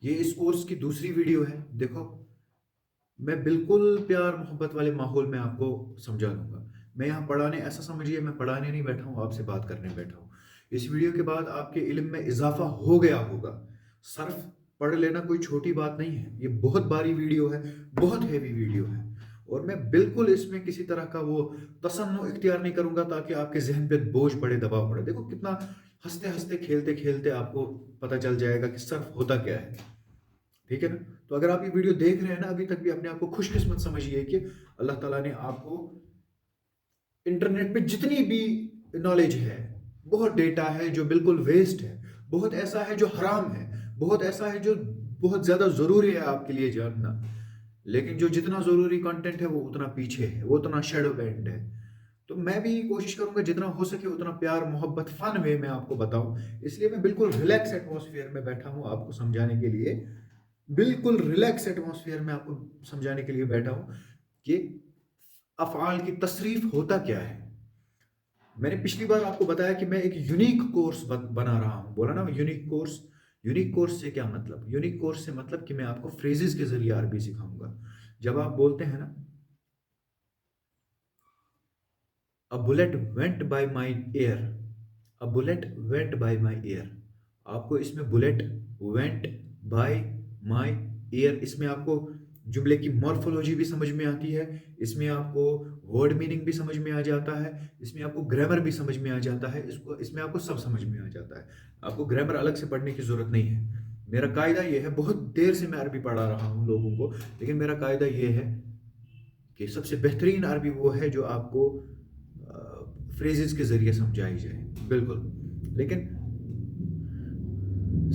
ये इस कोर्स की दूसरी वीडियो है। देखो, मैं बिल्कुल प्यार मोहब्बत वाले माहौल में आपको समझा दूंगा। मैं यहाँ पढ़ाने, ऐसा समझिए मैं पढ़ाने नहीं बैठा हूँ, आपसे बात करने बैठा हूँ। इस वीडियो के बाद आपके इल्म में इजाफा हो गया होगा। सर्फ पढ़ लेना कोई छोटी बात नहीं है, ये बहुत भारी वीडियो है, बहुत हैवी वीडियो है। और मैं बिल्कुल इसमें किसी तरह का वो तसन्नु इख्तियार नहीं करूंगा ताकि आपके जहन पे बोझ पड़े, दबाव पड़े। देखो कितना हंसते हंसते खेलते खेलते आपको पता चल जाएगा कि सर्फ होता क्या है। ठीक है ना? तो अगर आप ये वीडियो देख रहे हैं ना अभी तक भी, अपने आप को खुशकिस्मत समझिए कि अल्लाह ताला ने आपको इंटरनेट पे जितनी भी नॉलेज है, बहुत डेटा है जो बिल्कुल वेस्ट है, बहुत ऐसा है जो हराम है, बहुत ऐसा है जो बहुत ज्यादा जरूरी है आपके लिए जानना, लेकिन जो जितना जरूरी कंटेंट है वो उतना पीछे है, वो उतना शेडो बैंड है। तो मैं भी कोशिश करूंगा जितना हो सके उतना प्यार मोहब्बत फन वे में आपको बताऊं। इसलिए मैं बिल्कुल रिलैक्स एटमॉस्फेयर में बैठा हूं आपको समझाने के लिए, बिल्कुल रिलैक्स एटमॉस्फेयर में आपको समझाने के लिए बैठा हूं कि अफ़आल की तसरीफ होता क्या है। मैंने पिछली बार आपको बताया कि मैं एक यूनिक कोर्स बना रहा हूं, बोला ना यूनिक कोर्स। यूनिक कोर्स से क्या मतलब? यूनिक कोर्स से मतलब कि मैं आपको फ्रेजेस के जरिए अरबी सिखाऊंगा। जब आप बोलते हैं ना, a bullet went by my air, a bullet went by my air, आपको इसमें bullet went by my air, इसमें आपको जुमले की मॉर्फोलॉजी भी समझ में आती है, इसमें आपको वर्ड मीनिंग भी समझ में आ जाता है, इसमें आपको ग्रामर भी समझ में आ जाता है, इसमें आपको सब समझ में आ जाता है। आपको ग्रामर अलग से पढ़ने की जरूरत नहीं है। मेरा कायदा ये है, बहुत देर से मैं अरबी पढ़ा रहा हूँ लोगों को, लेकिन मेरा कायदा ये है कि सबसे बेहतरीन अरबी वो है जो आपको फ्रेजेस के जरिए समझाई जाए। बिल्कुल। लेकिन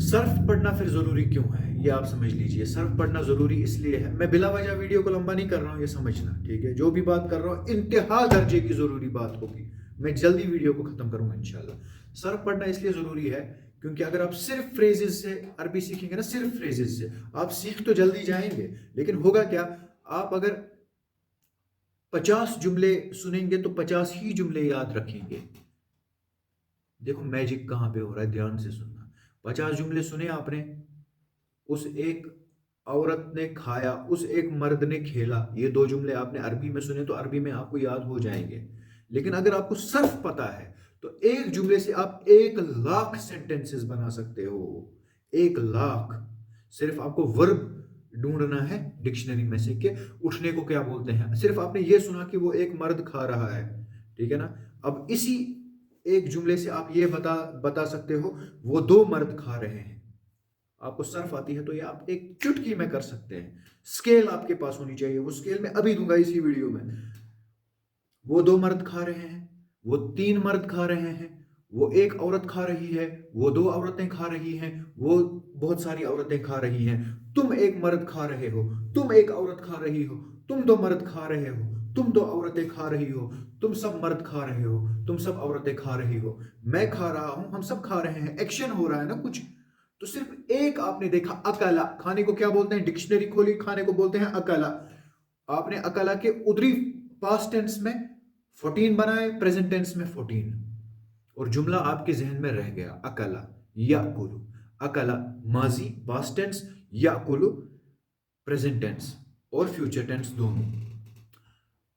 सर्फ पढ़ना फिर जरूरी क्यों है, ये आप समझ लीजिए। सर्फ पढ़ना जरूरी इसलिए है, मैं बिला वजह वीडियो को लंबा नहीं कर रहा हूं, ये समझना। ठीक है, जो भी बात कर रहा हूं इंतहा दर्जे की जरूरी बात होगी, मैं जल्दी वीडियो को खत्म करूंगा इंशाल्लाह। सर्फ पढ़ना इसलिए जरूरी है क्योंकि अगर आप सिर्फ फ्रेजेस से अरबी सीखेंगे ना, सिर्फ फ्रेजेस से आप सीख तो जल्दी जाएंगे, लेकिन होगा क्या, आप अगर 50 जुमले सुनेंगे तो 50 ही जुमले याद रखेंगे। देखो मैजिक कहां पे हो रहा है, ध्यान से सुनना। 50 जुमले सुने आपने, उस एक औरत ने खाया, उस एक मर्द ने खेला, ये दो जुमले आपने अरबी में सुने तो अरबी में आपको याद हो जाएंगे। लेकिन अगर आपको सर्फ पता है तो एक जुमले से आप 1 लाख सेंटेंसेस बना सकते हो। 1 लाख। सिर्फ आपको वर्ब ढूंढना है डिक्शनरी में से कि उठने को क्या बोलते हैं। सिर्फ आपने ये सुना कि वो एक मर्द खा रहा है, ठीक है ना? अब इसी एक जुमले से आप ये बता बता सकते हो वो दो मर्द खा रहे हैं। आपको सर्फ आती है तो ये आप एक चुटकी में कर सकते हैं। स्केल आपके पास होनी चाहिए, वो स्केल मैं अभी दूंगा इसी वीडियो में। वो दो मर्द खा रहे हैं, वो तीन मर्द खा रहे हैं, वो एक औरत खा रही है, वो दो औरतें खा रही हैं, वो बहुत सारी औरतें खा रही हैं, तुम एक मर्द खा रहे हो, तुम एक औरत खा रही हो, तुम दो मर्द खा रहे हो, तुम दो औरतें खा रही हो, तुम सब मर्द खा रहे हो, तुम सब औरतें खा रही हो, मैं खा रहा हूं, हम सब खा रहे हैं, एक्शन हो रहा है ना कुछ। तो सिर्फ एक आपने देखा, अकला खाने को क्या बोलते हैं, डिक्शनरी खोली, खाने को बोलते हैं अकला। आपने अकला के उधरी पास्ट टेंस में 14 बनाए, प्रेजेंट टेंस में 14, और जुमला आपके जहन में रह गया, अकला या कुलू। अकला माजी पास्ट टेंस, या कुलू प्रेजेंट टेंस और फ्यूचर टेंस दोनों।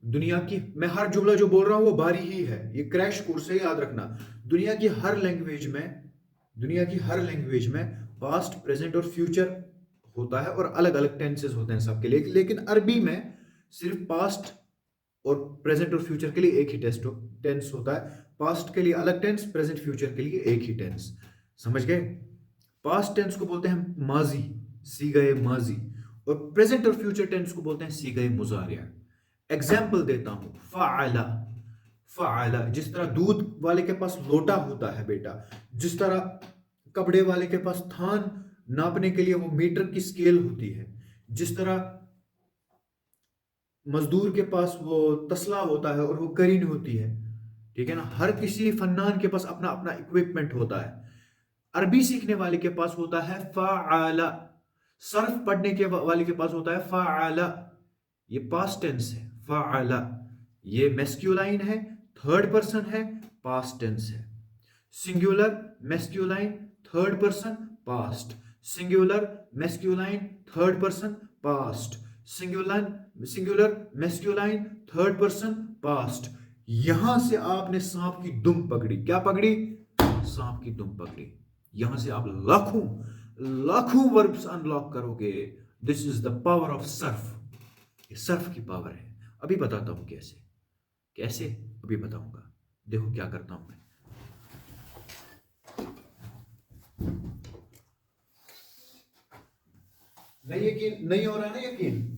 दुनिया की, मैं हर जुमला जो बोल रहा हूं वो बारी ही है, ये क्रैश कोर्स है, याद रखना। दुनिया की हर लैंग्वेज में, दुनिया की हर लैंग्वेज में पास्ट प्रेजेंट और फ्यूचर होता है और अलग अलग टेंसेस होते हैं सबके लिए, लेकिन अरबी में सिर्फ पास्ट और प्रेजेंट और फ्यूचर के लिए एक ही टेंस होता है। पास्ट के लिए अलग टेंस, प्रेजेंट फ्यूचर के लिए एक ही टेंस। समझ गए? पास्ट टेंस को बोलते हैं माजी, सी गए माजी, और प्रेजेंट और फ्यूचर टेंस को बोलते हैं सी गए मुजारिया। एग्जाम्पल देता हूं, फाला, फाला जिस तरह दूध वाले के पास लोटा होता है बेटा, जिस तरह कपड़े वाले के पास थान नापने के लिए वो मीटर की स्केल होती है, जिस तरह मजदूर के पास वो तसला होता है और वो करीन होती है, ठीक है ना? हर किसी फन्नान के पास अपना अपना इक्विपमेंट होता है। अरबी सीखने वाले के पास होता है फाला, सर्फ पढ़ने के वाले के पास होता है फाला। ये पास्ट टेंस है, फाला। ये मैस्कुलाइन है, थर्ड पर्सन है, पास्ट टेंस है। Singular masculine third person past, singular masculine third person past, singular masculine third person past. यहां से आपने सांप की दुम पकड़ी। क्या पकड़ी? सांप की दुम पकड़ी। यहां से आप लाखों लाखों वर्ब्स अनलॉक करोगे। This is the power of Surf. ये सर्फ की पावर है। अभी बताता हूं कैसे। कैसे अभी बताऊंगा। देखो क्या करता हूं मैं। नहीं यकीन नहीं हो रहा है ना? यकीन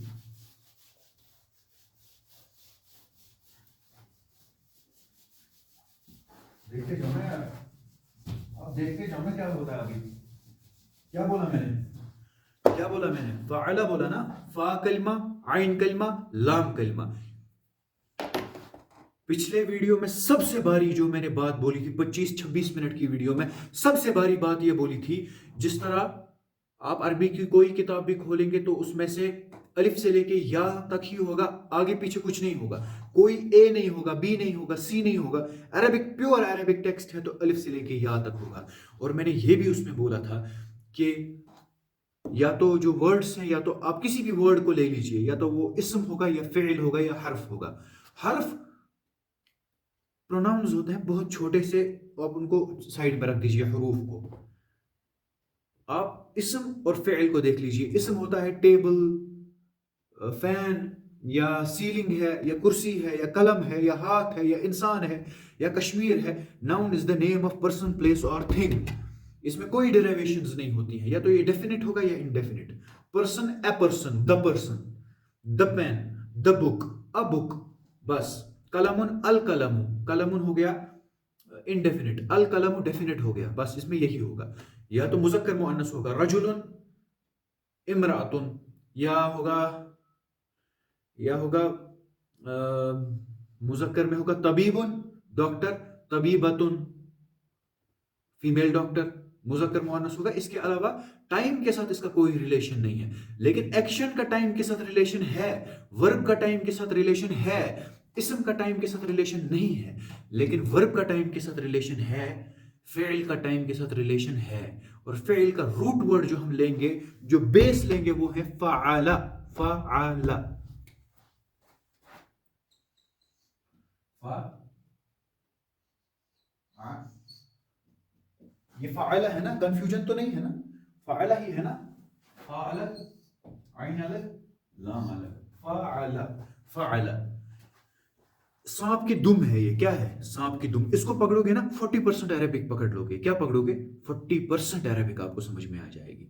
देखते जाओ ना यार। अब देखते जाओ ना क्या होता है अभी। क्या बोला मैंने? क्या बोला मैंने? फ़अला बोला ना। फा कलमा, आइन कलमा, लाम कलमा। पिछले वीडियो में सबसे भारी जो मैंने बात बोली थी 25-26 मिनट की वीडियो में, सबसे भारी बात ये बोली थी, जिस तरह आप अरबी की कोई किताब भी खोलेंगे तो उसमें से अलिफ से लेके या तक ही होगा, आगे पीछे कुछ नहीं होगा। कोई ए नहीं होगा, बी नहीं होगा, सी नहीं होगा। अरबिक प्योर अरबिक टेक्स्ट है तो अलिफ से लेके या तक होगा। और मैंने ये भी उसमें बोला था कि या तो जो वर्ड्स हैं, या तो आप किसी भी वर्ड को ले लीजिए, या तो वो इस्म होगा या फ़िल होगा या हर्फ होगा। हर्फ प्रोनाउंस होते हैं बहुत छोटे से, आप उनको साइड में रख दीजिए हरूफ को। आप इस्म और फ़िल को देख लीजिए। इस्म होता है टेबल, फैन, या सीलिंग है, या कुर्सी है, या कलम है, या हाथ है, या इंसान है, या कश्मीर है। Noun is the name of person, place और थिंग। इसमें कोई डेरिवेशंस नहीं होती हैं, या तो ये डेफिनेट होगा या indefinite. Person, a person, the person, the pen, the book, a book. बस। कलमुन, अल कलमु। कलमुन हो गया इनडेफिनेट, अल कलमु डेफिनेट हो गया। बस इसमें यही होगा। या तो मुज़क्कर मुअन्नस होगा रजुलन, इमरातुन, या होगा या होगा मुज़क्कर में होगा तबीबुन, डॉक्टर, तबीबतुन, फीमेल डॉक्टर। मुज़क्कर मुअन्नस होगा। इसके अलावा टाइम के साथ इसका कोई रिलेशन नहीं है। लेकिन एक्शन का टाइम के साथ रिलेशन है, वर्ब का टाइम के साथ रिलेशन है, इस्म का टाइम के साथ रिलेशन नहीं है। लेकिन वर्ब का टाइम के साथ रिलेशन है, फेल का टाइम के साथ रिलेशन है। और फेल का रूट वर्ड जो हम लेंगे, जो बेस लेंगे, वो है फ़अला। फ़अला। ये फ़अला है ना? कंफ्यूजन तो नहीं है ना? फ़अला ही है ना? फ़अला, आइन अलग, लाम अलग। फ़अला, फ़अला। सांप की दुम है ये। क्या है? सांप की दुम। इसको पकड़ोगे ना 40% अरेबिक पकड़ लोगे। क्या पकड़ोगे? 40% अरेबिक आपको समझ में आ जाएगी।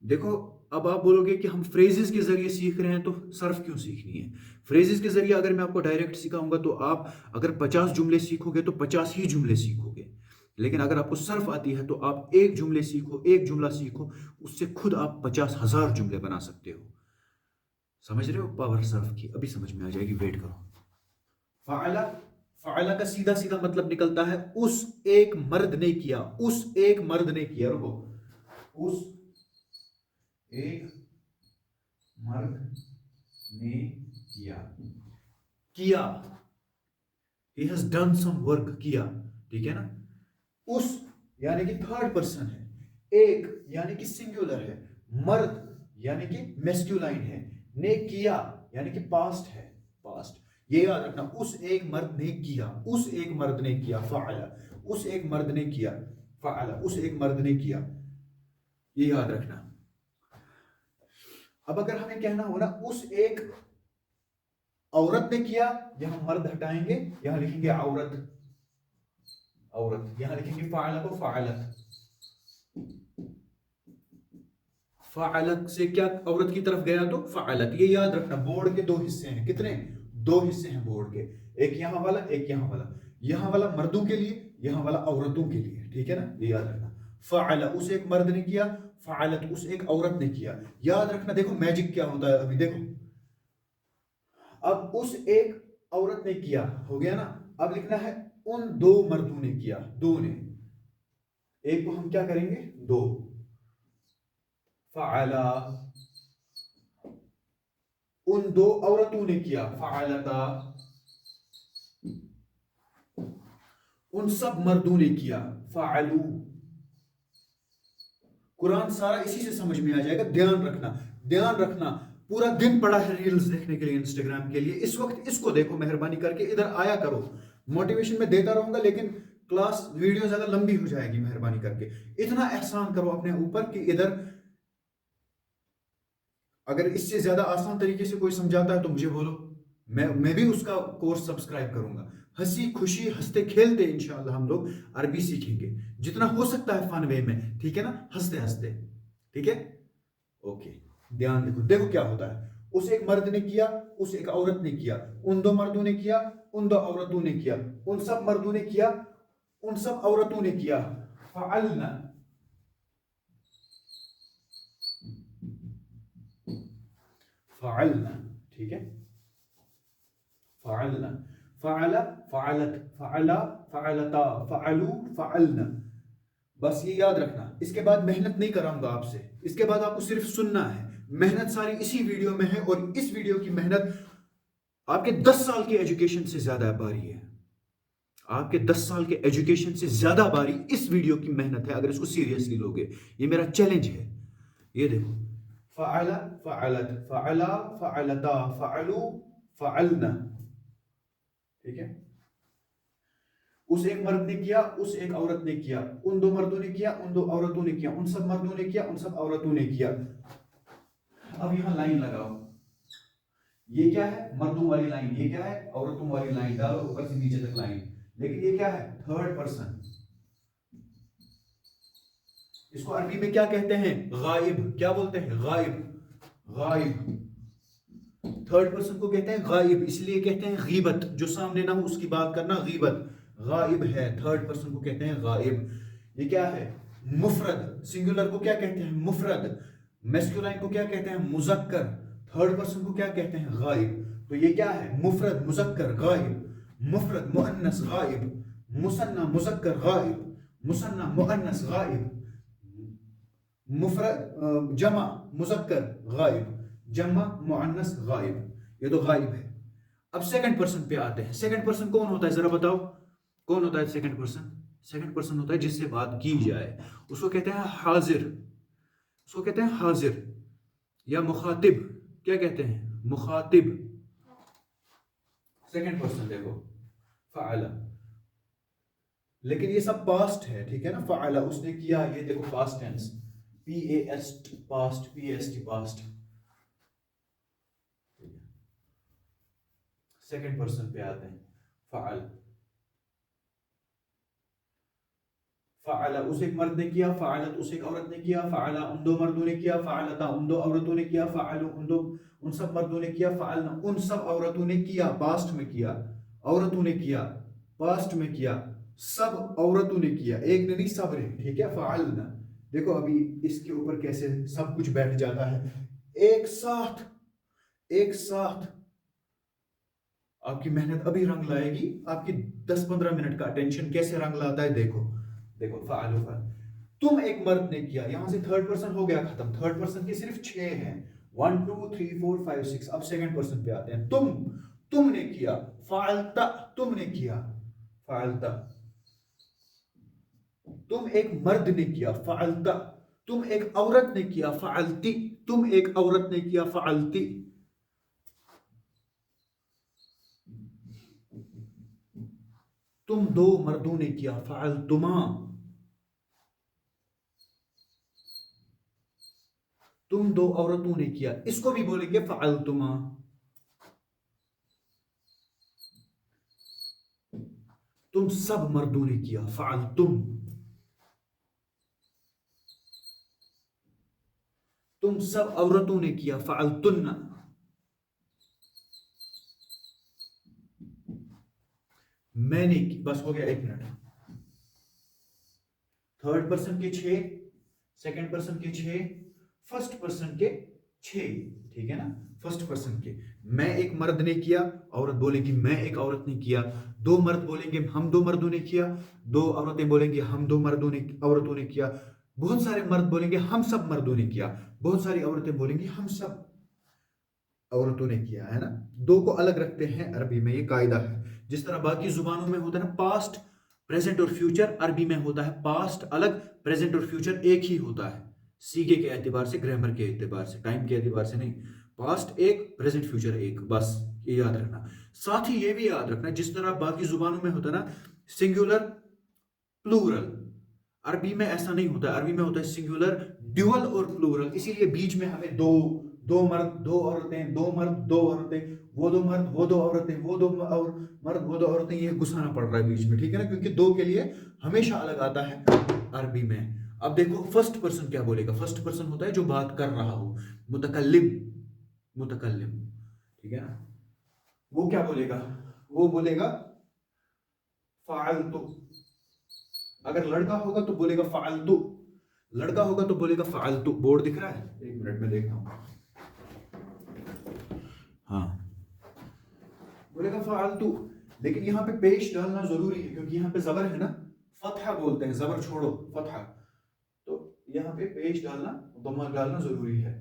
देखो, अब आप बोलोगे कि हम फ्रेजेस के जरिए सीख रहे हैं तो सर्फ क्यों सीखनी है? फ्रेजेस के जरिए अगर मैं आपको डायरेक्ट सिखाऊंगा तो आप अगर 50 जुमले सीखोगे तो 50 ही जुमले सीखोगे। लेकिन अगर आपको सर्फ आती है तो आप एक जुमले सीखो, एक जुमला सीखो, उससे खुद आप 50,000 जुमले बना सकते हो। समझ रहे हो पावर सर्फ की? अभी समझ में आ जाएगी, वेट करो। फ़अला, फ़अला का सीधा सीधा मतलब निकलता है उस एक मर्द ने किया। उस एक मर्द ने किया। रुको। उस एक मर्द ने किया। किया, he has done some work। किया, ठीक है ना? उस यानी कि थर्ड पर्सन है, एक यानी कि सिंगुलर है, मर्द यानी कि मैस्कुलाइन है, ने किया यानी कि पास्ट है। पास्ट। ये याद रखना। उस एक मर्द ने किया, उस एक मर्द ने किया। फ़अला, उस एक मर्द ने किया। फ़अला, उस एक मर्द ने किया। ये याद रखना। अब अगर हमें कहना हो ना उस एक औरत ने किया, यहां मर्द हटाएंगे, यहां लिखेंगे औरत। औरत, यहां लिखेंगे फ़अला को फ़अलत। फ़अलत से क्या औरत की तरफ गया तो फ़अलत। ये याद रखना। बोर्ड के दो हिस्से हैं। कितने? दो हिस्से हैं बोर्ड के। एक यहां वाला, एक यहां वाला। यहां वाला मर्दों के लिए, यहां वाला औरतों के लिए। ठीक है ना? ये याद रखना। फ़अला, उस एक मर्द ने किया। फ़अलत, उस एक औरत ने किया। याद रखना। देखो मैजिक क्या होता है अभी देखो। अब उस एक औरत ने किया हो गया ना? अब लिखना है उन दो मर्दों ने किया। दो ने, एक को हम क्या करेंगे? दो। फ़अला, उन दो औरतों ने किया। फ़अलता, उन सब मर्दों ने किया। फ़अलू, कुरान सारा इसी से समझ में आ जाएगा। ध्यान रखना, ध्यान रखना। पूरा दिन पड़ा है रील्स देखने के लिए, इंस्टाग्राम के लिए। इस वक्त इसको देखो, मेहरबानी करके इधर आया करो। मोटिवेशन में देता रहूंगा, लेकिन क्लास वीडियो ज्यादा लंबी हो जाएगी। मेहरबानी करके इतना एहसान करो अपने ऊपर कि इधर, अगर इससे ज्यादा आसान तरीके से कोई समझाता है तो मुझे बोलो, मैं भी उसका कोर्स सब्सक्राइब करूंगा। हंसी खुशी हंसते खेलते इंशाल्लाह हम लोग अरबी सीखेंगे, जितना हो सकता है फन वे में, ठीक है ना, हंसते हंसते, ठीक है। ओके, ध्यान देखो, देखो क्या होता है। उस एक मर्द ने किया, उस एक औरत ने किया, उन दो मर्दों ने किया, उन दो औरतों ने किया, उन सब मर्दों ने किया, उन सब औरतों ने किया। फ़अलना, फ़अलना, ठीक है। फ़अलना, फ़अला, फ़अलत, फ़अला, फ़अलता, फ़अलू, फ़अलना। बस ये याद रखना। इसके बाद मेहनत नहीं कराऊंगा आपसे, इसके बाद आपको सिर्फ सुनना है। मेहनत सारी इसी वीडियो में है, और इस वीडियो की मेहनत आपके 10 साल की एजुकेशन से ज्यादा भारी है। आपके 10 साल के एजुकेशन से ज्यादा भारी इस वीडियो की मेहनत है, अगर इसको सीरियसली लोगे। ये मेरा चैलेंज है। ये देखो, फ़अला, फ़अलत, फ़अला, फ़अलता, फ़अलू, फ़अलना, ठीक है। उस एक मर्द ने किया, उस एक औरत ने किया, उन दो मर्दों ने किया, उन दो औरतों ने किया, उन सब मर्दों ने किया, उन सब औरतों ने किया। अब यहां लाइन लगाओ। ये क्या है? मर्दों वाली लाइन। ये क्या है? औरतों वाली लाइन। डालो ऊपर से नीचे तक लाइन। लेकिन ये क्या है? Third person. इसको अरबी में क्या कहते हैं? गायब। क्या बोलते हैं? गायब। गायब। थर्ड पर्सन को कहते हैं गायब, इसलिए कहते हैं गीबत। जो सामने ना हो उसकी बात करना गीबत। गायब है, थर्ड पर्सन को कहते हैं गायब। ये क्या है? मुफरद। सिंगुलर को क्या कहते हैं? मुफरद। मैस्कुलाइन को क्या कहते हैं? मुजक्कर। थर्ड पर्सन को क्या कहते हैं? गायब। तो ये क्या है? मुफरद, मुजक्कर, गायब। मुफरद, मुअन्नस, गायब। मुसन्ना, मुजक्कर, गायब। मुसन्ना, मुअन्नस, गायब। मुफरद, जमा, मुजक्कर, गायब। जमा, मुअन्नस, गायब। ये तो गायब है। अब सेकंड पर्सन पे आते हैं। सेकंड पर्सन कौन होता है, जरा बताओ, कौन होता है सेकंड पर्सन? सेकंड पर्सन होता है जिससे बात की जाए, उसको कहते हैं हाजिर। उसको कहते हैं हाजिर या मुखातिब। क्या कहते हैं? मुखातिब। सेकंड पर्सन देखो, फ़अला। लेकिन ये सब पास्ट है, ठीक है ना। फ़अला उसने किया, ये देखो past tense, PAST past, PAST past. Second person पे आते हैं। फ़अल, फ़अला उस एक मर्द ने किया, फ़अलत उस एक औरत ने किया, फ़अला उन दो मर्दों ने किया, फ़अलता उन दो औरतों ने किया, फ़अलू उन सब मर्दों ने किया, फ़अलना उन सब औरतों ने किया। पास्ट में किया, औरतों ने किया, पास्ट में किया, सब औरतों ने किया। एक ने नहीं, सब ने, ठीक है। फ़अलना, देखो अभी इसके ऊपर कैसे सब कुछ बैठ जाता है एक साथ। एक साथ आपकी मेहनत अभी रंग लाएगी। आपकी 10-15 मिनट का अटेंशन कैसे रंग लाता है, देखो। देखो, फ़अलू फ़अल। तुम एक मर्द ने किया, यहां से थर्ड पर्सन हो गया खत्म। थर्ड पर्सन के सिर्फ 6 हैं, 1 2 3 4 5 6। अब सेकंड पर्सन पे आते हैं। तुमने किया, फ़अलता तुमने किया, फ़अलता। तुम एक मर्द ने किया, फ़अलता। तुम एक औरत ने किया, फ़अलती। तुम एक औरत ने किया, फ़अलती। तुम दो मर्दों ने किया, फ़अलतुमा। तुम दो औरतों ने किया, इसको भी बोलेंगे फ़अलतुमा। तुम सब मर्दों ने किया, फ़अलतुम। तुम सब औरतों ने किया, फ़अलतुन्ना। मैंने की, बस हो गया, 1 मिनट। थर्ड पर्सन के 6, सेकंड पर्सन के 6, फर्स्ट पर्सन के 6, ठीक है ना। फर्स्ट पर्सन के, मैं एक मर्द ने किया, औरत बोलेगी मैं एक औरत ने किया। दो मर्द बोलेंगे हम दो मर्दों ने किया। दो औरतें बोलेंगी हम दो मर्दों ने, औरतों ने किया। बहुत सारे मर्द बोलेंगे हम सब मर्दों ने किया। बहुत सारी औरतें बोलेंगी हम सब औरतों ने किया, है ना। दो को अलग रखते हैं अरबी में, ये कायदा है। जिस तरह बाकी जुबानों में होता है ना पास्ट, प्रेजेंट और फ्यूचर, अरबी में होता है पास्ट अलग, प्रेजेंट और फ्यूचर एक ही होता है। सीगे के एतबार से, ग्रामर के एतबार से, टाइम के एतबार से नहीं। पास्ट एक, प्रेजेंट फ्यूचर एक, बस ये याद रखना। साथ ही ये भी याद रखना, जिस तरह बाकी जुबानों में होता है ना सिंगुलर प्लूरल, अरबी में ऐसा नहीं होता। अरबी में होता है सिंगुलर ड्यूअल और प्लूरल। इसीलिए बीच में हमें दो, दो मर्द दो औरतें, दो मर्द दो औरतें, वो दो मर्द वो दो औरतें, वो दो और मर्द वो दो औरतें, ये घुसाना पड़ रहा है बीच में, ठीक है ना, क्योंकि दो के लिए हमेशा अलग आता है अरबी में। अब देखो फर्स्ट पर्सन क्या बोलेगा। फर्स्ट पर्सन होता है जो बात कर रहा हो, मुतकल्लिम, मुतकल्लिम, ठीक है ना। वो क्या बोलेगा, वो बोलेगा फालतू। अगर लड़का होगा तो बोलेगा फालतू, लड़का होगा तो बोलेगा फालतू। बोर्ड दिख रहा है, एक मिनट में देखता हूं। हाँ, बोलेगा फालतू। लेकिन यहाँ पे पेश डालना जरूरी है, क्योंकि यहाँ पे जबर है ना, फतहा बोलते हैं, जबर छोड़ो फतहा, तो यहाँ पे पेश डालना, दम्मा डालना जरूरी है।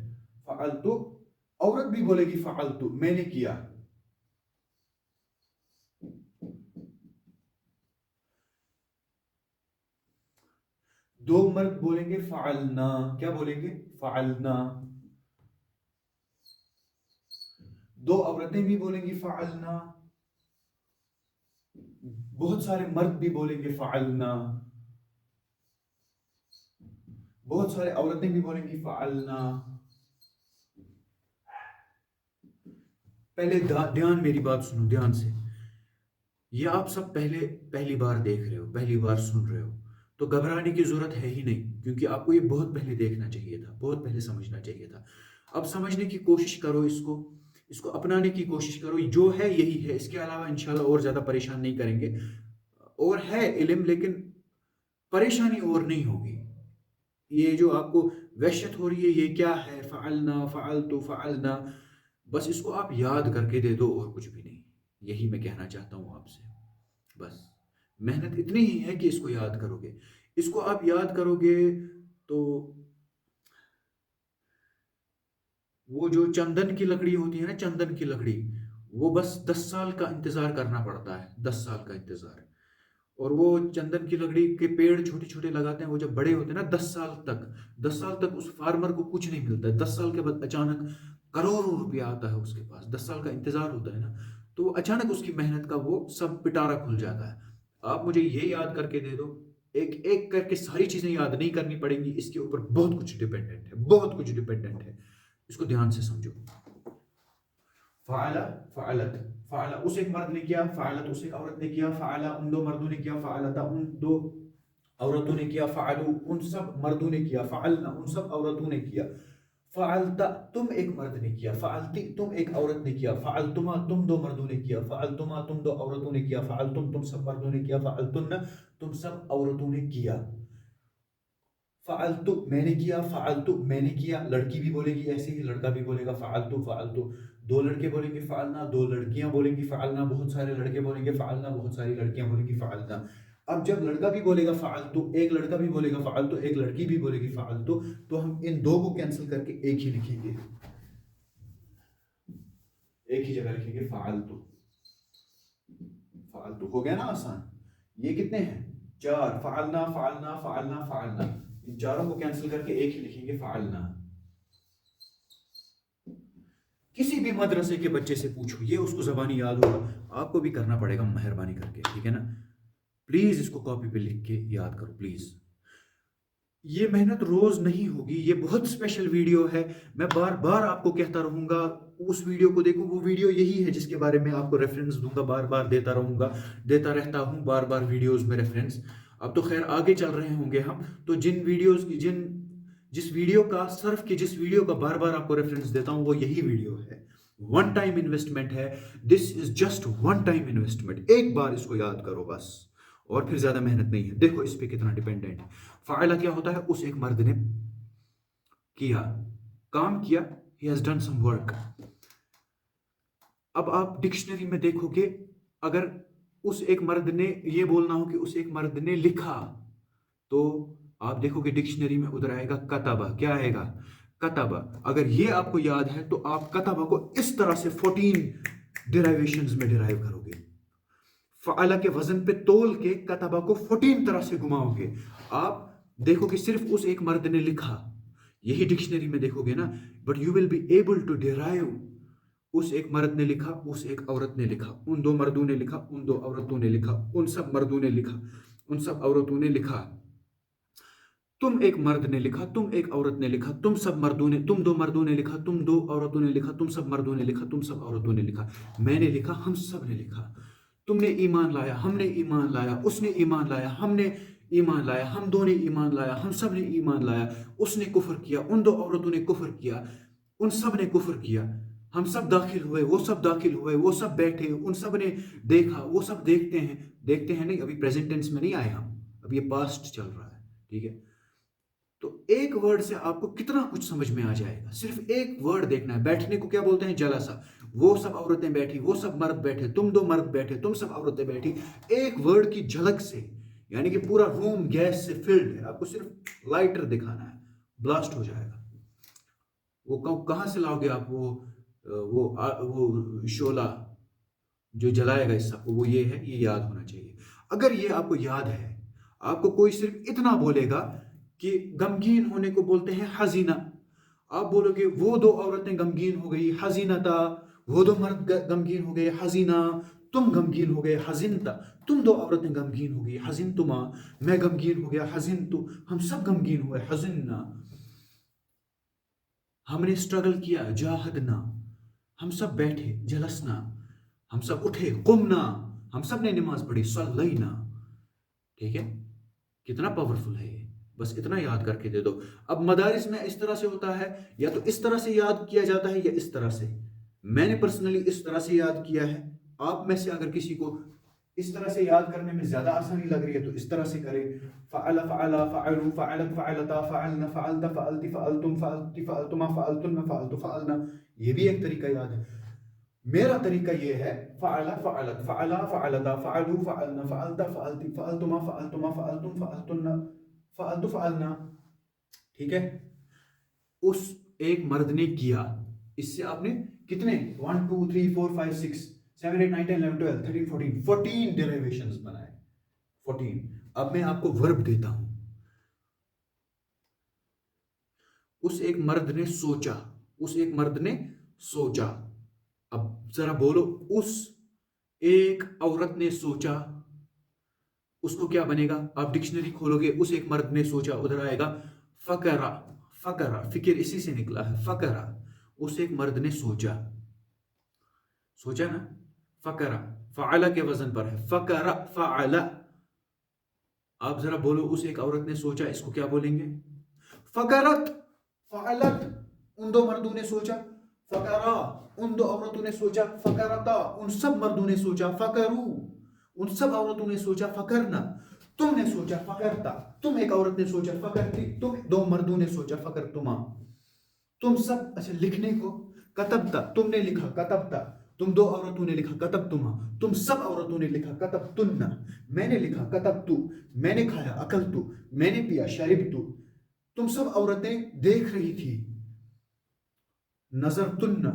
फालतू। औरत भी बोलेगी फालतू, मैंने किया। दो मर्द बोलेंगे फालना, क्या बोलेंगे, फालना। दो औरतें भी बोलेंगी फालना, बहुत सारे मर्द भी बोलेंगे फालना, बहुत सारे औरतें भी बोलेंगी फालना। पहले ध्यान, मेरी बात सुनो ध्यान से। ये आप सब पहली बार देख रहे हो, पहली बार सुन रहे हो, तो घबराने की जरूरत है ही नहीं, क्योंकि आपको ये बहुत पहले देखना चाहिए था, बहुत पहले समझना चाहिए था। अब समझने की कोशिश करो, इसको इसको अपनाने की कोशिश करो। जो है यही है, इसके अलावा इंशाल्लाह और ज्यादा परेशान नहीं करेंगे। और है इल्म, लेकिन परेशानी और नहीं होगी। ये जो आपको वहशत हो रही है, ये क्या है, फ़अलना फ़अलतु फ़अलना, बस इसको आप याद करके दे दो, और कुछ भी नहीं। यही मैं कहना चाहता हूँ आपसे। बस मेहनत इतनी ही है कि इसको याद करोगे। इसको आप याद करोगे तो वो जो चंदन की लकड़ी होती है ना, चंदन की लकड़ी, वो बस 10 साल का इंतजार करना पड़ता है, 10 साल का इंतजार। और वो चंदन की लकड़ी के पेड़ छोटे छोटे लगाते हैं, वो जब बड़े होते हैं ना 10 साल तक, 10 साल तक उस फार्मर को कुछ नहीं मिलता है। 10 साल के बाद अचानक करोड़ों रुपया आता है उसके पास। 10 साल का इंतजार होता है ना, तो वो अचानक उसकी मेहनत का वो सब पिटारा खुल जाता है। आप मुझे ये याद करके दे दो, एक एक करके सारी चीजें याद नहीं करनी पड़ेंगी, इसके ऊपर बहुत कुछ डिपेंडेंट है, बहुत कुछ डिपेंडेंट है। इसको ध्यान से समझो। फ़अला, फ़अलत, फ़अला उस एक मर्द ने किया, फ़अलत उस एक औरत ने किया, फ़अला उन दो मर्दों ने किया, फ़अलता उन दो औरतों ने किया, फ़अलू उन सब मर्दों ने किया, फ़अलना उन सब औरतों ने किया, फ़अलता तुम एक मर्द ने किया, फ़अलती तुम एक औरत ने किया, फ़अलतुमा तुम दो मर्दों ने किया, फ़अलतुमा तुम दो औरतों ने किया, फ़अलतुम तुम सब मर्दों ने किया, फ़अलतुन्ना तुम सब औरतों ने किया। फ़अलतु मैंने किया, फ़अलतु मैंने किया। लड़की भी बोलेगी ऐसे ही, लड़का भी बोलेगा फ़अलतु फ़अलतु। दो लड़के बोलेंगे फ़अलना, दो लड़कियां बोलेंगी फ़अलना, बहुत सारे लड़के बोलेंगे फ़अलना, बहुत सारी लड़कियां बोलेंगी फ़अलना। अब जब लड़का भी बोलेगा फ़अलतु, एक लड़का भी बोलेगा फ़अलतु, एक लड़की भी बोलेगी फ़अलतु, तो हम इन दो को कैंसिल करके एक ही लिखेंगे, एक ही जगह लिखेंगे फ़अलतु। फ़अलतु हो गया ना आसान। ये कितने हैं, चार। फ़अलना फ़अलना फ़अलना फ़अलना, इन चारों को कैंसिल करके एक ही लिखेंगे फ़अलना। किसी भी मदरसे के बच्चे से पूछो, ये उसको ज़बानी याद होगा, आपको भी करना पड़ेगा मेहरबानी करके, ठीक है ना। प्लीज इसको कॉपी पे लिख के याद करो प्लीज। ये मेहनत रोज नहीं होगी, ये बहुत स्पेशल वीडियो है। मैं बार बार आपको कहता रहूंगा उस वीडियो को देखो, वो वीडियो यही है जिसके बारे में आपको रेफरेंस दूंगा, बार बार देता रहूंगा, देता रहता हूं बार बार वीडियोस में रेफरेंस। अब तो खैर आगे चल रहे होंगे हम, तो जिन वीडियोस की जिस वीडियो का जिस वीडियो का बार बार आपको रेफरेंस देता हूं, वो यही वीडियो है। वन टाइम इन्वेस्टमेंट है, this is just one time investment. एक बार इसको याद करो बस, और फिर ज्यादा मेहनत नहीं है। देखो इस पे कितना डिपेंडेंट है। फाइला क्या होता है, उस एक मर्द ने किया, काम किया, he has done some work. अब आप डिक्शनरी में देखोगे, अगर उस एक मर्द ने ये बोलना हो कि उस एक मर्द ने लिखा, तो आप देखोगे डिक्शनरी में उधर आएगा कतबा। क्या आएगा, कतबा। अगर ये आपको याद है तो आप कतबा को इस तरह से 14 डिराइवेशंस में डिराइव करोगे। फ़अला के वजन पे तोल के कतबा को 14 तरह से घुमाओगे। आप देखोगे सिर्फ उस एक मर्द ने लिखा, यही डिक्शनरी में देखोगे ना, but you will be able to derive. उस एक मर्द ने लिखा, उस एक औरत ने लिखा, उन दो मर्दों ने लिखा, उन दो औरतों ने लिखा, उन सब मर्दों ने लिखा, उन सब औरतों ने लिखा, तुम एक मर्द ने लिखा, तुम एक औरत ने लिखा, तुम सब मर्दों ने, तुम दो मर्दों ने लिखा, तुम दो औरतों ने लिखा, तुम सब मर्दों ने लिखा, तुम सब औरतों ने लिखा, मैंने लिखा, हम सब ने लिखा। तुमने ईमान लाया, हमने ईमान लाया, उसने ईमान लाया, हमने ईमान लाया, हम दो ने ईमान लाया, हम सब ने ईमान लाया, उसने कुफर किया, उन दो औरतों ने कुफर किया, उन सब ने कुफर किया, हम सब दाखिल हुए, वो सब दाखिल हुए, वो सब बैठे, उन सब ने देखा, वो सब देखते हैं नहीं, अभी प्रेजेंट टेंस में नहीं आए हम, अब ये पास्ट चल रहा है, ठीक है। तो एक वर्ड से आपको कितना कुछ समझ में आ जाएगा, सिर्फ एक वर्ड देखना है। बैठने को क्या बोलते हैं? जलसा। वो सब औरतें बैठी, वो सब मर्द बैठे, तुम दो मर्द बैठे, तुम सब औरतें बैठी, एक वर्ड की झलक से, यानी कि पूरा रूम गैस से फिल्ड है, आपको सिर्फ लाइटर दिखाना है, ब्लास्ट हो जाएगा। वो कहां से लाओगे आप वो शोला जो जलाएगा इस सबको? वो ये है, ये याद होना चाहिए। अगर ये आपको याद है, आपको कोई सिर्फ इतना बोलेगा कि गमगीन होने को बोलते हैं हजीना, आप बोलोगे वो दो औरतें गमगीन हो गई हजीनता, वो दो मर्द गमगीन हो गए हजीना, तुम गमगीन हो गए हजिनता, तुम दो औरतें गमगीन हो गई हजिन तुमा, मैं गमगीन हो गया हजिन तु, हम सब गमगीन हुए हजिनना, हमने स्ट्रगल किया जाहदना, हम सब बैठे जलसना, हम सब उठे कुमना, हम सब ने नमाज पढ़ी सल्लैना। ठीक है, कितना पावरफुल है ये, बस इतना याद करके दे दो। अब मदारिस में इस तरह से होता है, या तो इस तरह से याद किया जाता है या इस तरह से। मैंने पर्सनली इस तरह से याद किया है। आप में से अगर किसी को इस तरह से याद करने में ज्यादा आसानी लग रही है तो इस तरह से करें। फ़अला फ़अला फ़अलू फ़अलत फ़अलता फ़अलना फ़अलता फ़अलती फ़अलतुम फ़अलती फ़अलतुमा फ़अलतुन्ना फ़अलतु फ़अलना, ये भी एक तरीका याद है। मेरा तरीका ये है फ़अला फ़अलत फ़अला फ़अलता फ़अलू फ़अलना फ़अलता फ़अलती फ़अलतुमा फ़अलतुमा फ़अलतुम फ़अलतुन्ना फ़अलतु फ़अलना। ठीक है, उस एक मर्द ने किया, इससे आपने कितने 1 2 3 4 5 6 7 8 9 10 11 12 13 14 14 डेरिवेशंस बनाए, 14। अब मैं आपको वर्ब देता हूं। उस एक मर्द ने सोचा, उस एक मर्द ने सोचा। अब जरा बोलो, उस एक औरत ने सोचा, उसको क्या बनेगा? आप डिक्शनरी खोलोगे, उस एक मर्द ने सोचा, उधर आएगा फकरा। फकरा, फिक्र इसी से निकला है, फकरा। उस एक मर्द ने सोचा, सोचा ना, फकरा फ़अला के वजन पर है, फकरा फ़अला। आप जरा बोलो, उस एक औरत ने सोचा, इसको क्या बोलेंगे? फकरत फ़अलत, उन दो मर्दों ने सोचा, फकरा उन दो औरतों ने सोचा, फकरता उन सब मर्दों ने सोचा, फकरू उन सब औरतों ने सोचा, फकरना तुमने सोचा, फकरता तुम एक औरत ने सोचा, फकरती तुम दो मर्दों ने सोचा, फकरतुमा तुम सब। अच्छा, लिखने को कतबता तुमने लिखा, कतबता तुम दो औरतों ने लिखा, कतबतुमा तुम सब औरतों ने लिखा, कतबतुन्ना मैंने लिखा, कतबतु मैंने खाया, अकलतु मैंने पिया, शरिबतु तुम सब औरतें देख रही थी, नजरतुन्ना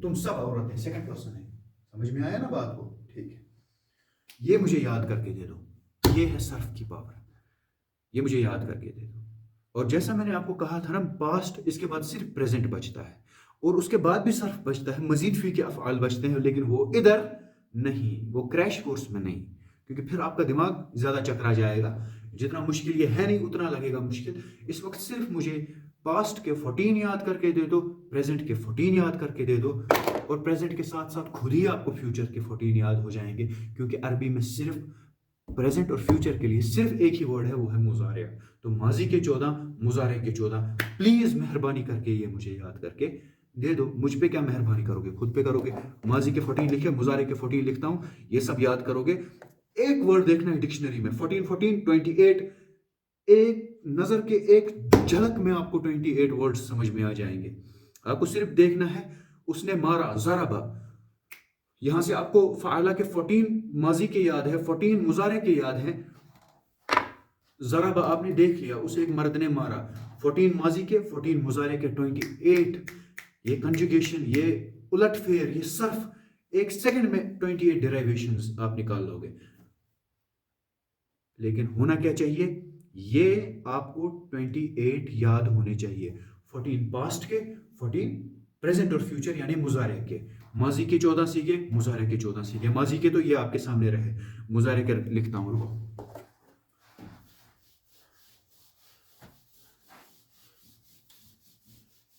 तुम सब औरतें, सेकंड पर्सन है। समझ में आया ना बात को? ठीक है, ये मुझे याद करके दे दो, ये है सर्फ की पावर, ये मुझे याद करके दे दो। और जैसा मैंने आपको कहा था ना, पास्ट, इसके बाद सिर्फ प्रेजेंट बचता है, और उसके बाद भी सर्फ बचता है, मजीद फी के अफ़आल बचते हैं, लेकिन वो इधर नहीं, वो क्रैश कोर्स में नहीं, क्योंकि फिर आपका दिमाग ज़्यादा चकरा जाएगा। जितना मुश्किल ये है नहीं, उतना लगेगा मुश्किल। इस वक्त सिर्फ मुझे पास्ट के 14 याद करके दे दो, प्रेजेंट के 14 याद करके दे दो, और प्रेजेंट के साथ साथ खुद ही आपको फ्यूचर के 14 याद हो जाएंगे, क्योंकि अरबी में सिर्फ प्रेजेंट और फ्यूचर के लिए सिर्फ एक ही वर्ड है, वो है मुजारिया। तो माजी के 14, मुजारे के 14। प्लीज मेहरबानी करके ये मुझे याद करके दे दो। मुझ पे क्या मेहरबानी करोगे, खुद पे करोगे। माजी के 14 लिखे, मुजारे के 14 लिखता हूं, ये सब याद करोगे। एक वर्ड देखना है डिक्शनरी में, 14 14 28, एक नजर के एक झलक में आपको 28 वर्ड समझ में आ जाएंगे। आपको सिर्फ देखना है, उसने मारा, ज़रबा, यहां से आपको फ़अला के 14 माजी के याद है, 14 मुजारे के याद है। ज़रबा आपने देख लिया, उसे एक मर्द ने मारा, 14 माजी के, 14 मुजारे के, 28। ये कंजुगेशन, ये उलट फेर, ये सर्फ, एक सेकंड में 28 डेरिवेशंस आप निकाल लोगे। लेकिन होना क्या चाहिए? ये आपको 28 याद होने चाहिए। 14 पास्ट के, 14 प्रेजेंट और फ्यूचर यानी मुजारे के। माजी के 14 सीखे, मुजारे के 14 सीखे। माजी के तो ये आपके सामने रहे, मुजारे के लिखता हूं रुको।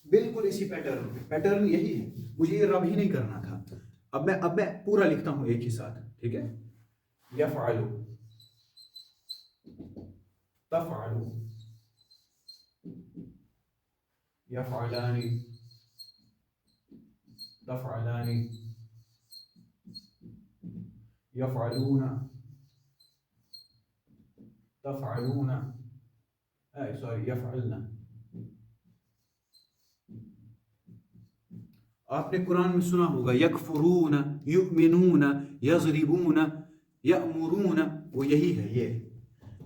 बिल्कुल इसी पैटर्न यही है, मुझे ये रब ही नहीं करना था। अब मैं पूरा लिखता हूं एक ही साथ, ठीक है। यफ़अलु, तफ़अलु, यफ़अलानी, तफ़अलानी, यफ़अलूना, तफ़अलूना, सॉरी यफ़अलना। आपने कुरान में सुना होगा यकफुरूना, युमिनूना, यज़रिबूना, यअमुरूना, वो यही है। ये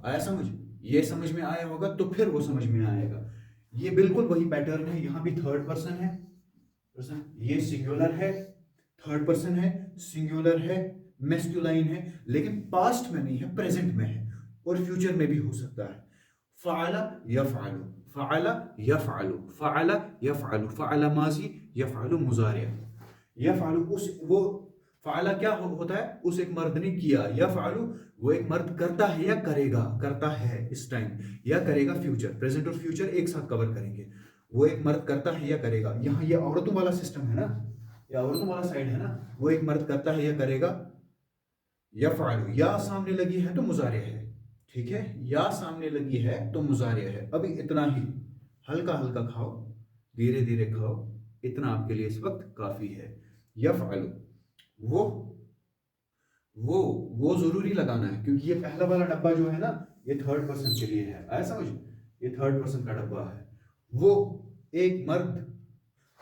आया समझ? ये समझ में आया होगा तो फिर वो समझ में आएगा। ये बिल्कुल वही पैटर्न है। यहाँ भी थर्ड पर्सन है, पर्सन, ये सिंगुलर है, थर्ड पर्सन है, सिंगुलर है, मैस्कुलाइन है, लेकिन पास्ट में नहीं है, प्रेजेंट में है और फ्यूचर में भी हो सकता है। फ़अला यफ़अलु, फ़अला यफ़अलु, फ़अला यफ़अलु, फ़अला माज़ी, यफ़अलु मुज़ारिअ। यफ़अलु उस वो फ़अला क्या होता है? उस एक मर्द ने किया। यफ़अलु वो एक मर्द करता है या करेगा, करता है इस टाइम, या करेगा फ्यूचर। प्रेजेंट और फ्यूचर एक साथ कवर करेंगे। वो एक मर्द करता है या करेगा। यहाँ ये औरतों वाला सिस्टम है ना, ये औरतों वाला साइड है ना। वो एक मर्द करता है या करेगा। यफ़अलु, या सामने लगी है तो मुज़ारिअ है, ठीक है। या सामने लगी है तो मुज़ारिअ है। अभी इतना ही, हल्का हल्का खाओ, धीरे धीरे खाओ, इतना आपके लिए इस वक्त काफी है। यफ़अलु, वो वो वो जरूरी लगाना है, क्योंकि ये पहला वाला डब्बा जो है ना, ये थर्ड पर्सन के लिए है। आया समझ? ये थर्ड पर्सन का डब्बा है। वो एक मर्द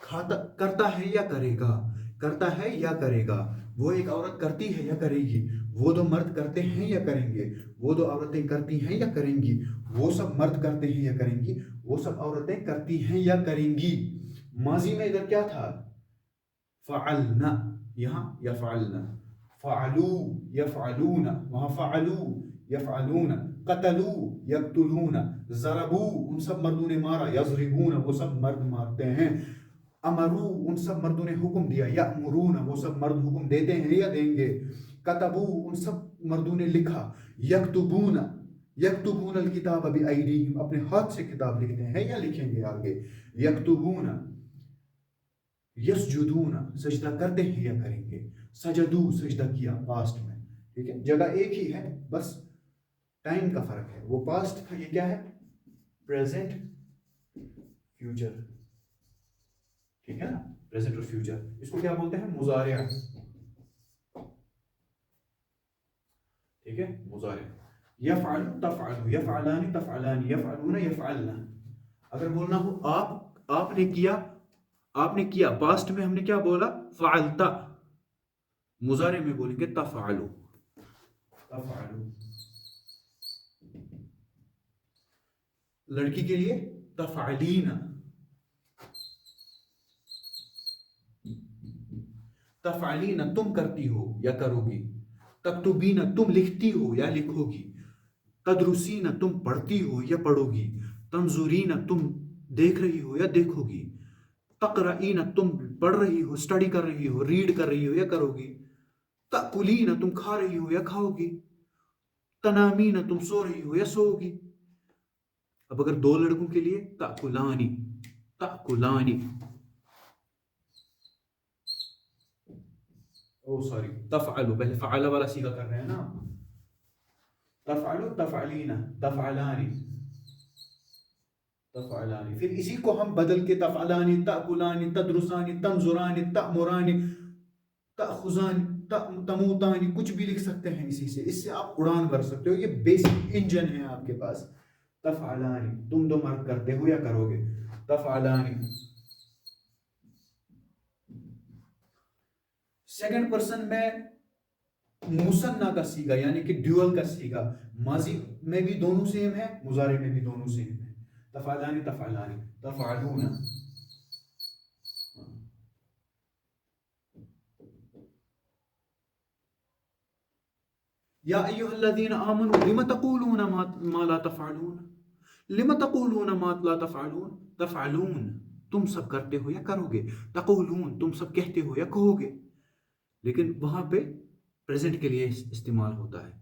खाता करता है या करेगा, करता है या करेगा। वो एक औरत करती है या करेगी। वो दो मर्द करते हैं या करेंगे। वो दो औरतें करती हैं या करेंगी। वो सब मर्द करते हैं या करेंगी। वो सब औरतें करती हैं या करेंगी। माजी में इधर क्या था? फ़अलना, यहाँ यफ़अलना। फ़अलू यफ़अलूना, वहाँ फ़अलू यफ़अलूना। क़तलू यक़्तुलूना, ज़रबू उन सब मर्दों ने मारा, यज़रिबूना वो सब मर्द मारते हैं। अमरू उन सब मर्दों ने हुक्म दिया, यअमुरूना वो सब मर्द हुक्म देते हैं या देंगे। कतबू उन सब मर्दों ने लिखा। यक्तुबूना, यक्तुबूना किताब बिअयदीहिम अपने हाथ से किताब लिखते हैं या लिखेंगे आगे। यक्तुबूना, यस्जुदूना सजदा करते हैं या करेंगे। सजदू सजदा किया पास्ट में, ठीक है। जगह एक ही है, बस टाइम का फर्क है। वो पास्ट था, ये क्या है? प्रेजेंट फ्यूचर, ठीक है ना। प्रेजेंट और फ्यूचर, इसको क्या बोलते हैं? मुजारिया, ठीक है, मुजारिया। यफ़अलु तफ़अलु, यफ़अलानी तफ़अलानी, यफ़अलूना यफ़अलना। अगर बोलना हो आपने किया, आपने किया, पास्ट में हमने क्या बोला? फ़अलता। मुजारे में बोलेंगे तफ़अलु, तफ़अलु। लड़की के लिए तफ़अलीना, तफ़अलीना तुम करती हो या करोगी। तक्तुबीना तुम लिखती हो या लिखोगी। तदरुसीना तुम पढ़ती हो या पढ़ोगी। तंजुरीना तुम देख रही हो या देखोगी। तक़रईना तुम पढ़ रही हो, स्टडी कर रही हो, रीड कर रही हो या करोगी। तअकुलीना तुम खा रही हो या खाओगी। तनामीना तुम सो रही हो या सोओगी। अब अगर दो लड़कों के लिए तअकुलानी, तअकुलानी, ओ सॉरी, तफ़अलु, पहले फ़अला वाला सीगा कर रहे हैं ना। तफ़अलु तफ़अलीना, तफ़अलानी, तफ़अलानी। फिर इसी को हम बदल के तफ़अलानी, तअकुलानी, तदरुसानी, तंजुरानी, तअमुरानी, तअखुजानी, तमूतानी, कुछ भी लिख सकते हैं इसी से। इससे आप उड़ान भर सकते हो। ये बेसिक इंजन है आपके पास। तफ़अलानी तुम दो मर्द करते हो या करोगे। तफ़अलानी। सेकंड पर्सन में मुसन्ना का सीगा, यानी कि ड्यूअल का सीगा। माजी में भी दोनों सेम है, मुजारे में भी दोनों सेम है। तफ़अलानी तफ़अलानी, तफ़अलूना। या अय्युहल्लज़ीना आमनू लिम तक़ूलूना मा ला तफ़अलून, लिम तक़ूलूना मा ला तफ़अलून, तफ़अलून तुम सब करते हो या करोगे, तक़ूलून तुम सब कहते हो या कहोगे, लेकिन वहां पे प्रेजेंट के लिए इस्तेमाल होता है।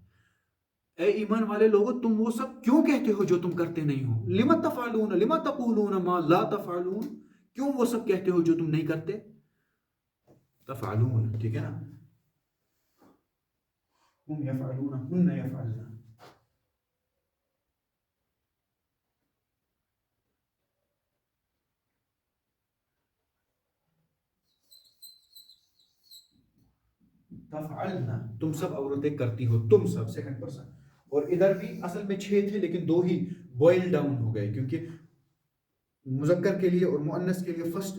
ए ईमान वाले लोगों, तुम वो सब क्यों कहते हो जो तुम करते नहीं हो। लिमा तफ़अलून लिमा तक़ूलून मा ला तफ़अलून, क्यों वो सब कहते हो जो तुम नहीं करते। तफ़अलून, ठीक है ना। हुम यफ़अलून हुन्ना यफ़अलना, तफ़अलना तुम सब औरतें करती हो, तुम सब सेकंड पर्सन। और इधर भी असल में 6 थे लेकिन 2 ही बॉयल डाउन हो गए, क्योंकि मुज़क्कर के लिए और मुअन्नस के लिए फर्स्ट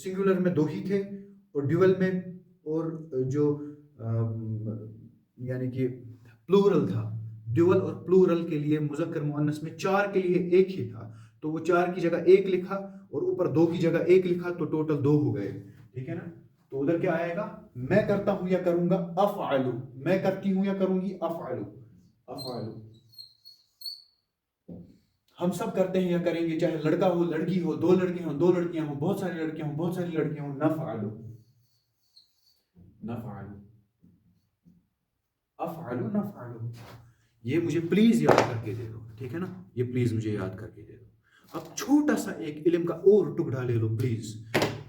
सिंगुलर में 2 ही थे, और ड्यूअल में और जो यानी कि प्लूरल था, ड्यूअल और प्लूरल के लिए मुज़क्कर मुअन्नस में 4 के लिए 1 ही था, तो वो 4 की जगह 1 लिखा और ऊपर 2 की जगह 1 लिखा, तो टोटल 2 हो गए, ठीक है ना। तो उधर क्या आएगा, मैं करता हूं या करूंगा अफ़अलु, मैं करती हूं या करूंगी अफ़अलु, अफ़अलु। हम सब करते हैं या करेंगे, चाहे लड़का हो लड़की हो, 2 लड़के हो 2 लड़कियां हो, बहुत सारी लड़कियां हो बहुत सारी लड़कियां हो, नफ़अलु, नफ़अलु, अफ़अलु नफ़अलु। ये मुझे प्लीज याद करके दे दो, ठीक है ना, ये प्लीज मुझे याद करके दे दो। अब छोटा सा एक इल्म का और टुकड़ा ले लो प्लीज,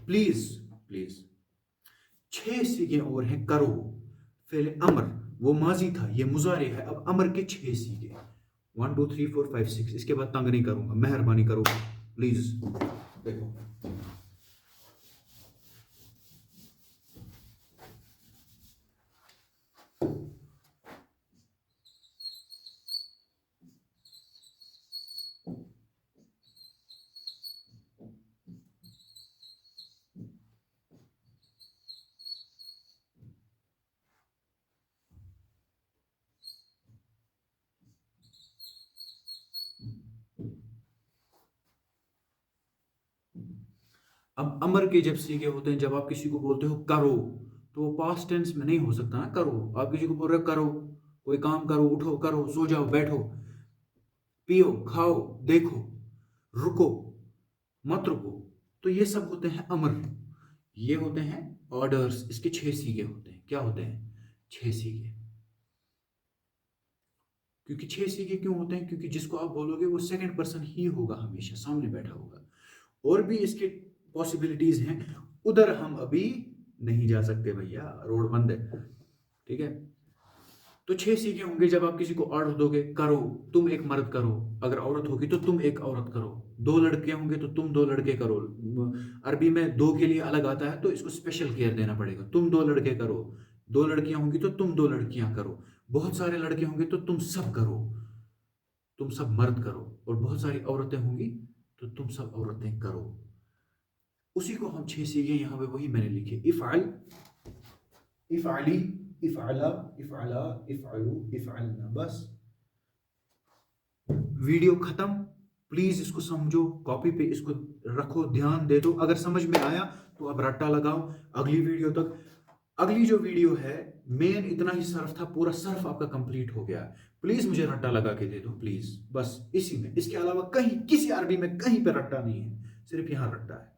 प्लीज प्लीज। 6 सीगे और हैं करो, फेले अमर, वो माजी था, ये मुजारे है, अब अमर के 6 सीगे, 1 2 3 4 5 6। इसके बाद तंग नहीं करूंगा, मेहरबानी करो प्लीज। देखो अब अमर के जब सीगे होते हैं, जब आप किसी को बोलते हो करो, तो वो पास्ट टेंस में नहीं हो सकता ना। करो, आप किसी को बोल रहे हो करो, कोई काम करो, उठो करो, सो जाओ बैठो, पियो खाओ, देखो, रुको, मत रुको, तो ये सब होते हैं अमर, ये होते हैं ऑर्डर्स। इसके 6 सीगे होते हैं, क्या होते हैं, 6 सीगे। क्योंकि 6 सीगे क्यों होते हैं, क्योंकि जिसको आप बोलोगे वो सेकंड पर्सन ही होगा, हमेशा सामने बैठा होगा। और भी इसके पॉसिबिलिटीज हैं, उधर हम अभी नहीं जा सकते भैया, रोड बंद है, ठीक है। तो 6 सीखे होंगे जब आप किसी को ऑर्डर दोगे करो, तुम एक मर्द करो, अगर औरत होगी तो तुम एक औरत करो, 2 लड़के होंगे तो तुम 2 लड़के करो। अरबी में 2 के लिए अलग आता है, तो इसको स्पेशल केयर देना पड़ेगा, तुम 2 लड़के करो, 2 लड़कियां होंगी तो तुम 2 लड़कियां करो, बहुत सारे लड़के होंगे तो तुम सब करो, तुम सब मर्द करो, और बहुत सारी औरतें होंगी तो तुम सब औरतें करो। उसी को हम 6 सीखे यहाँ पे वही मैंने लिखे, इफ़अल, इफ़अली, इफ़अला, इफ़अला, इफ़अलू, इफ़अलना, बस। वीडियो खत्म। प्लीज इसको समझो, कॉपी पे इसको रखो, ध्यान दे दो, अगर समझ में आया तो अब रट्टा लगाओ अगली वीडियो तक। अगली जो वीडियो है, मेन इतना ही सर्फ था, पूरा सर्फ आपका कंप्लीट हो गया। प्लीज मुझे रट्टा लगा के दे दो प्लीज, बस इसी में, इसके अलावा कहीं किसी अरबी में कहीं पे रट्टा नहीं है, सिर्फ यहाँ रट्टा है,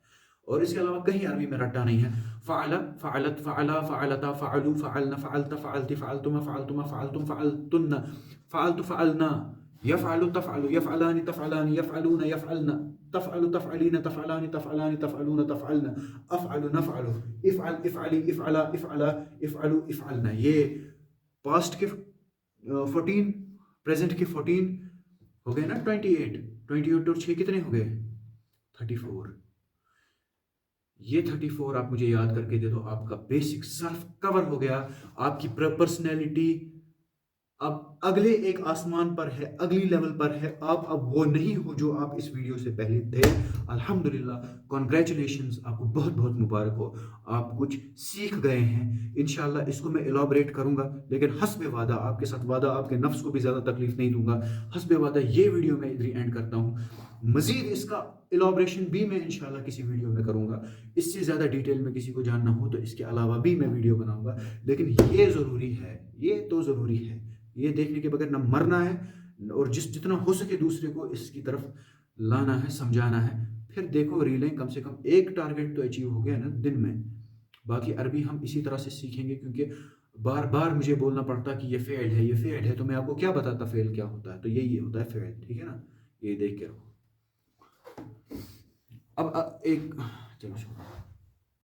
और इसके अलावा कहीं अरबी में रट्टा नहीं है। फ़अल, फ़अलत, फ़अला, फ़अलता, फ़अलू, फ़अलन, फ़अलत, फ़अलति, फ़अलतुम, फ़अलतुमा, फ़अलतुम, फ़अलतुन, फ़अलतु, फ़अलना, यफ़अलु, तफ़अलु, यफ़अलानि, तफ़अलानि, यफ़अलून, यफ़अलना, तफ़अलु, तफ़अलीन, तफ़अलानि, तफ़अलानि, तफ़अलून, तफ़अलना, अफ़अलु, नफ़अलु, इफ़अल, इफ़अली, इफ़अला, इफ़अला, इफ़अलु, इफ़अलना। ये पास्ट के 14, प्रेजेंट के 14 हो गए ना, 28, 28 और 6 कितने हो गए, 34। ये 34 आप मुझे याद करके दे दो, आपका बेसिक सर्फ कवर हो गया, आपकी पर्सनैलिटी अब अगले एक आसमान पर है, अगली लेवल पर है। आप अब वो नहीं हो जो आप इस वीडियो से पहले थे। अल्हम्दुलिल्लाह, कॉन्ग्रेचुलेशंस, आपको बहुत बहुत मुबारक हो। आप कुछ सीख गए हैं। इंशाल्लाह इसको मैं एलाबरेट करूंगा, लेकिन हस्बे वादा, आपके साथ वादा, आपके नफ्स को भी ज़्यादा तकलीफ नहीं दूंगा। हस्बे वादा ये वीडियो मैं इधर ही एंड करता हूँ। मज़ीद इसका एलाबरेशन भी मैं इंशाल्लाह किसी वीडियो में करूंगा। इससे ज़्यादा डिटेल में किसी को जानना हो तो इसके अलावा भी मैं वीडियो बनाऊंगा। लेकिन ये ज़रूरी है, ये तो ज़रूरी है, ये देखने के बगैर ना मरना है, और जितना हो सके दूसरे को इसकी तरफ लाना है, समझाना है। फिर देखो रीलें, कम से कम एक टारगेट तो अचीव हो गया ना दिन में। बाकी अरबी हम इसी तरह से सीखेंगे, क्योंकि बार बार मुझे बोलना पड़ता कि ये फेल्ड है, ये फेल्ड है, तो मैं आपको क्या बताता फेल क्या होता है। तो यही होता है फेल्ड, ठीक है ना। ये देख के रखो। अब एक, चलो छोड़ो।